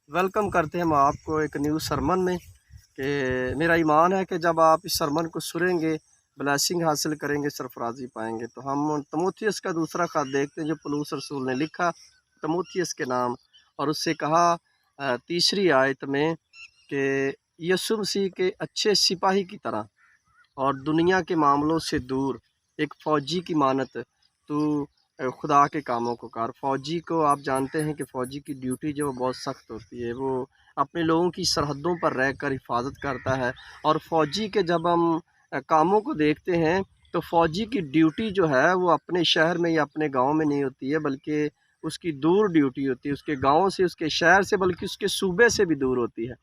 Welcome करते हैं हम आपको एक न्यू सरमन में कि मेरा ईमान है कि जब आप इस सरमन को सुनेंगे ब्लेसिंग हासिल करेंगे, सरफराजी पाएंगे। तो हम तमुथियुस का दूसरा ख़त देखते हैं जो पौलुस रसूल ने लिखा तमुथियुस के नाम, और उससे कहा तीसरी आयत में कि यीशु मसीह के अच्छे सिपाही की तरह और दुनिया के मामलों से दूर एक फ़ौजी की मानत तो खुदा के कामों को कर। फ़ौजी को आप जानते हैं कि फ़ौजी की ड्यूटी जो बहुत सख्त होती है, वो अपने लोगों की सरहदों पर रहकर हिफाजत करता है। और फ़ौजी के जब हम कामों को देखते हैं तो फ़ौजी की ड्यूटी जो है वो अपने शहर में या अपने गांव में नहीं होती है, बल्कि उसकी दूर ड्यूटी होती है, उसके गांव से, उसके शहर से, बल्कि उसके सूबे से भी दूर होती है।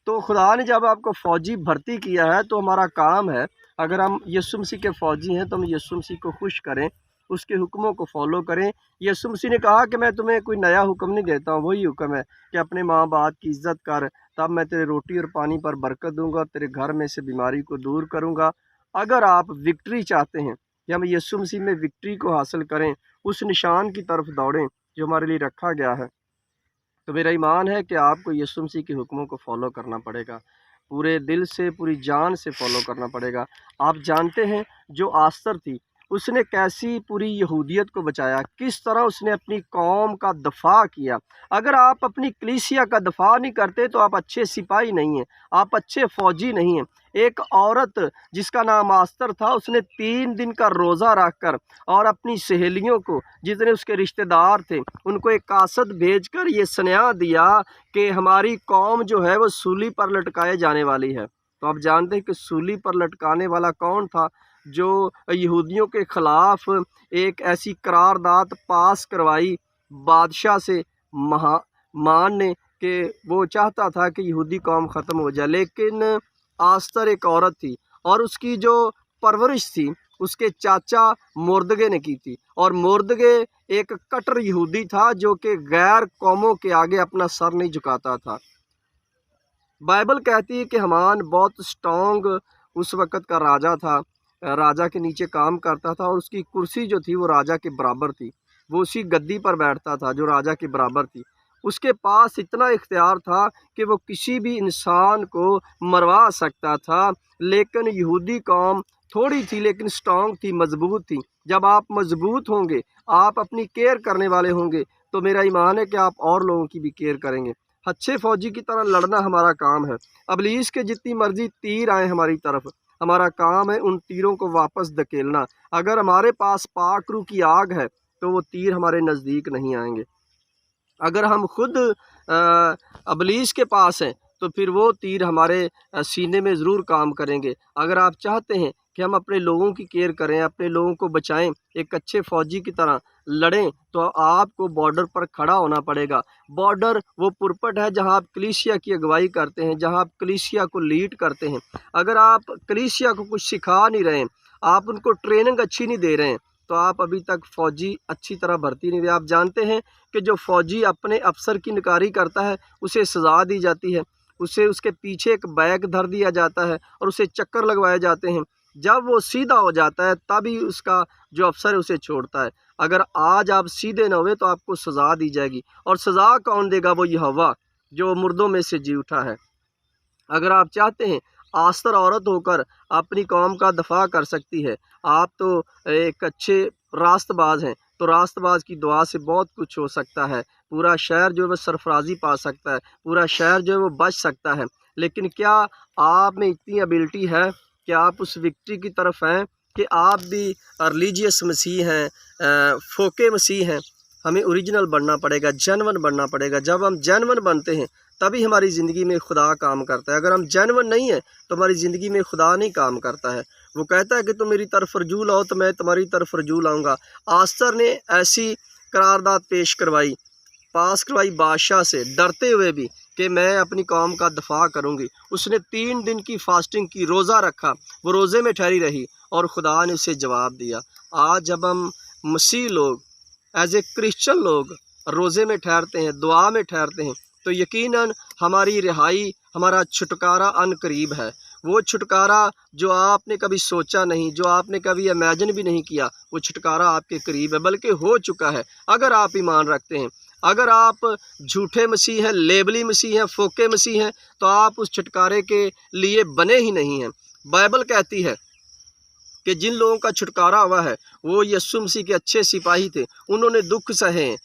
तो खुदा ने जब आपको फ़ौजी भर्ती किया है तो हमारा काम है, अगर हम यीशु मसीह के फ़ौजी हैं तो हम यीशु मसीह को खुश करें, उसके हुक्मों को फॉलो करें। यीशु मसीह ने कहा कि मैं तुम्हें कोई नया हुक्म नहीं देता हूँ, वही हुक्म है कि अपने माँ बाप की इज़्ज़त कर, तब मैं तेरे रोटी और पानी पर बरकत दूंगा, तेरे घर में से बीमारी को दूर करूँगा। अगर आप विक्ट्री चाहते हैं कि हम यीशु मसीह में विक्ट्री को हासिल करें, उस निशान की तरफ दौड़ें जो हमारे लिए रखा गया है, तो मेरा ईमान है कि आपको यीशु मसीह के हुक्मों को फॉलो करना पड़ेगा, पूरे दिल से, पूरी जान से फॉलो करना पड़ेगा। आप जानते हैं जो आस्तर थी, उसने कैसी पूरी यहूदियत को बचाया, किस तरह उसने अपनी कौम का दफ़ा किया। अगर आप अपनी कलीसिया का दफ़ा नहीं करते तो आप अच्छे सिपाही नहीं हैं, आप अच्छे फ़ौजी नहीं हैं। एक औरत जिसका नाम आस्तर था, उसने 3 दिन का रोज़ा रख कर और अपनी सहेलियों को, जितने उसके रिश्तेदार थे, उनको एक कासद भेजकर ये सनेहा दिया कि हमारी कौम जो है वो सूली पर लटकाए जाने वाली है। तो आप जानते हैं कि सूली पर लटकाने वाला कौन था? जो यहूदियों के ख़िलाफ़ एक ऐसी करारदाद पास करवाई बादशाह से, मान ने, कि वो चाहता था कि यहूदी कौम ख़त्म हो जाए। लेकिन आस्तर एक औरत थी और उसकी जो परवरिश थी उसके चाचा मुर्दगे ने की थी, और मुर्दगे एक कट्टर यहूदी था जो कि गैर कौमों के आगे अपना सर नहीं झुकाता था। बाइबल कहती है कि हमान बहुत स्ट्रॉन्ग उस वक़्त का राजा था, राजा के नीचे काम करता था, और उसकी कुर्सी जो थी वो राजा के बराबर थी। वो उसी गद्दी पर बैठता था जो राजा के बराबर थी। उसके पास इतना इख्तियार था कि वो किसी भी इंसान को मरवा सकता था। लेकिन यहूदी कौम थोड़ी थी लेकिन स्ट्रॉन्ग थी, मजबूत थी। जब आप मजबूत होंगे, आप अपनी केयर करने वाले होंगे, तो मेरा ईमान है कि आप और लोगों की भी केयर करेंगे। अच्छे फ़ौजी की तरह लड़ना हमारा काम है। इब्लीस के जितनी मर्ज़ी तीर आए हमारी तरफ, हमारा काम है उन तीरों को वापस धकेलना। अगर हमारे पास पाक रूह की आग है तो वो तीर हमारे नज़दीक नहीं आएंगे। अगर हम खुद इब्लीस के पास हैं तो फिर वो तीर हमारे सीने में ज़रूर काम करेंगे। अगर आप चाहते हैं कि हम अपने लोगों की केयर करें, अपने लोगों को बचाएं, एक अच्छे फ़ौजी की तरह लड़ें, तो आपको बॉर्डर पर खड़ा होना पड़ेगा। बॉर्डर वो पुरपट है जहां आप कलीसिया की अगुवाई करते हैं, जहां आप कलीसिया को लीड करते हैं। अगर आप कलीसिया को कुछ सिखा नहीं रहे हैं, आप उनको ट्रेनिंग अच्छी नहीं दे रहे हैं, तो आप अभी तक फ़ौजी अच्छी तरह भर्ती नहीं हुए। आप जानते हैं कि जो फ़ौजी अपने अफसर की नकारी करता है उसे सज़ा दी जाती है, उसे उसके पीछे एक बैग धर दिया जाता है और उसे चक्कर लगवाए जाते हैं। जब वो सीधा हो जाता है तभी उसका जो अफसर है उसे छोड़ता है। अगर आज आप सीधे न हुए तो आपको सज़ा दी जाएगी, और सज़ा कौन देगा? वो यहोवा जो मुर्दों में से जी उठा है। अगर आप चाहते हैं आस्तर औरत होकर अपनी कौम का दफ़ा कर सकती है, आप तो एक अच्छे रास्तबाज हैं, तो रास्तबाज की दुआ से बहुत कुछ हो सकता है। पूरा शहर जो है वो सरफराजी पा सकता है, पूरा शहर जो है वो बच सकता है। लेकिन क्या आप में इतनी एबिलिटी है कि आप उस विक्ट्री की तरफ हैं कि आप भी रिलीजियस मसीह हैं, फोके मसीह हैं? हमें ओरिजिनल बनना पड़ेगा, जेन्युइन बनना पड़ेगा। जब हम जेन्युइन बनते हैं तभी हमारी ज़िंदगी में खुदा काम करता है। अगर हम जेन्युइन नहीं हैं तो हमारी ज़िंदगी में खुदा नहीं काम करता है। वो कहता है कि तुम मेरी तरफ रजूल आओ तो मैं तुम्हारी तरफ रजूल आऊँगा। आस्तर ने ऐसी करारदाद पेश करवाई, पास करवाई बादशाह से, डरते हुए भी, कि मैं अपनी कौम का दफ़ा करूँगी। उसने 3 दिन की फास्टिंग की, रोज़ा रखा, वो रोज़े में ठहरी रही और खुदा ने उसे जवाब दिया। आज जब हम मसीह लोग, एज ए क्रिश्चियन लोग रोज़े में ठहरते हैं, दुआ में ठहरते हैं, तो यकीनन हमारी रिहाई, हमारा छुटकारा अनकरीब है। वो छुटकारा जो आपने कभी सोचा नहीं, जो आपने कभी इमेजिन भी नहीं किया, वो छुटकारा आपके करीब है, बल्कि हो चुका है। अगर आप ईमान रखते हैं, अगर आप झूठे मसीह हैं, लेबली मसीह हैं, फोके मसीह हैं, तो आप उस छुटकारे के लिए बने ही नहीं हैं। बाइबल कहती है कि जिन लोगों का छुटकारा हुआ है वो यीशु मसीह के अच्छे सिपाही थे, उन्होंने दुख सहे हैं।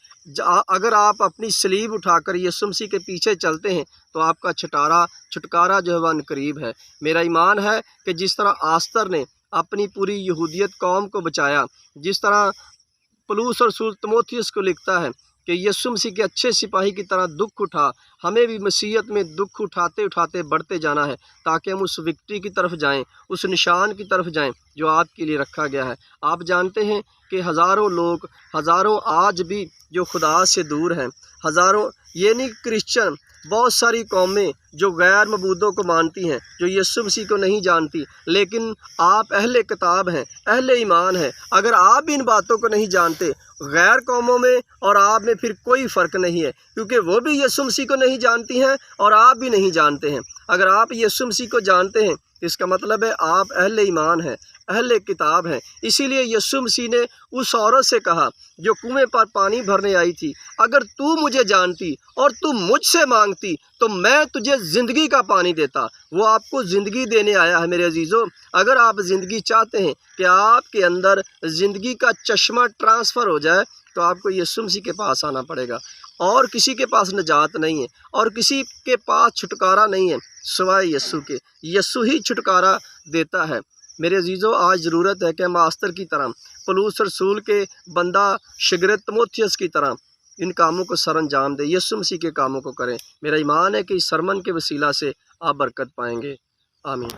अगर आप अपनी सलीब उठाकर यीशु मसीह के पीछे चलते हैं तो आपका छुटकारा जो है वह अनकरीब है। मेरा ईमान है कि जिस तरह आस्तर ने अपनी पूरी यहूदियत कौम को बचाया, जिस तरह पौलुस और रसूल तीमुथियुस को लिखता है कि यीशु मसीह के अच्छे सिपाही की तरह दुख उठा, हमें भी मसीहत में दुख उठाते उठाते बढ़ते जाना है ताकि हम उस विक्ट्री की तरफ जाएं, उस निशान की तरफ जाएं जो आपके लिए रखा गया है। आप जानते हैं कि हज़ारों लोग, हज़ारों आज भी जो खुदा से दूर हैं, हज़ारों ये नहीं क्रिश्चियन, बहुत सारी कौमें जो गैर मबूदों को मानती हैं, जो यीशु मसीह को नहीं जानती, लेकिन आप अहले किताब हैं, अहले ईमान हैं। अगर आप भी इन बातों को नहीं जानते, गैर कौमों में और आप में फिर कोई फ़र्क नहीं है, क्योंकि वो भी यीशु मसीह को नहीं जानती हैं और आप भी नहीं जानते हैं। अगर आप यीशु मसीह को जानते हैं इसका मतलब है आप अहले ईमान हैं, अहले किताब हैं। इसीलिए यीशु मसीह ने उस औरत से कहा जो कुएं पर पानी भरने आई थी, अगर तू मुझे जानती और तू मुझसे मांगती तो मैं तुझे ज़िंदगी का पानी देता। वो आपको ज़िंदगी देने आया है मेरे अजीज़ों। अगर आप ज़िंदगी चाहते हैं कि आपके अंदर ज़िंदगी का चश्मा ट्रांसफ़र हो जाए तो आपको यीशु मसीह के पास आना पड़ेगा। और किसी के पास निजात नहीं है और किसी के पास छुटकारा नहीं है सिवाय यीशु के। यीशु ही छुटकारा देता है। मेरे अजीज़ों, आज ज़रूरत है कि हम आस्तर की तरह, पौलुस रसूल के बंदा शागिर्द तीमुथियुस की तरह इन कामों को सर अंजाम दें, यीशु मसीह के कामों को करें। मेरा ईमान है कि इस सरमन के वसीला से आप बरकत पाएंगे। आमीन।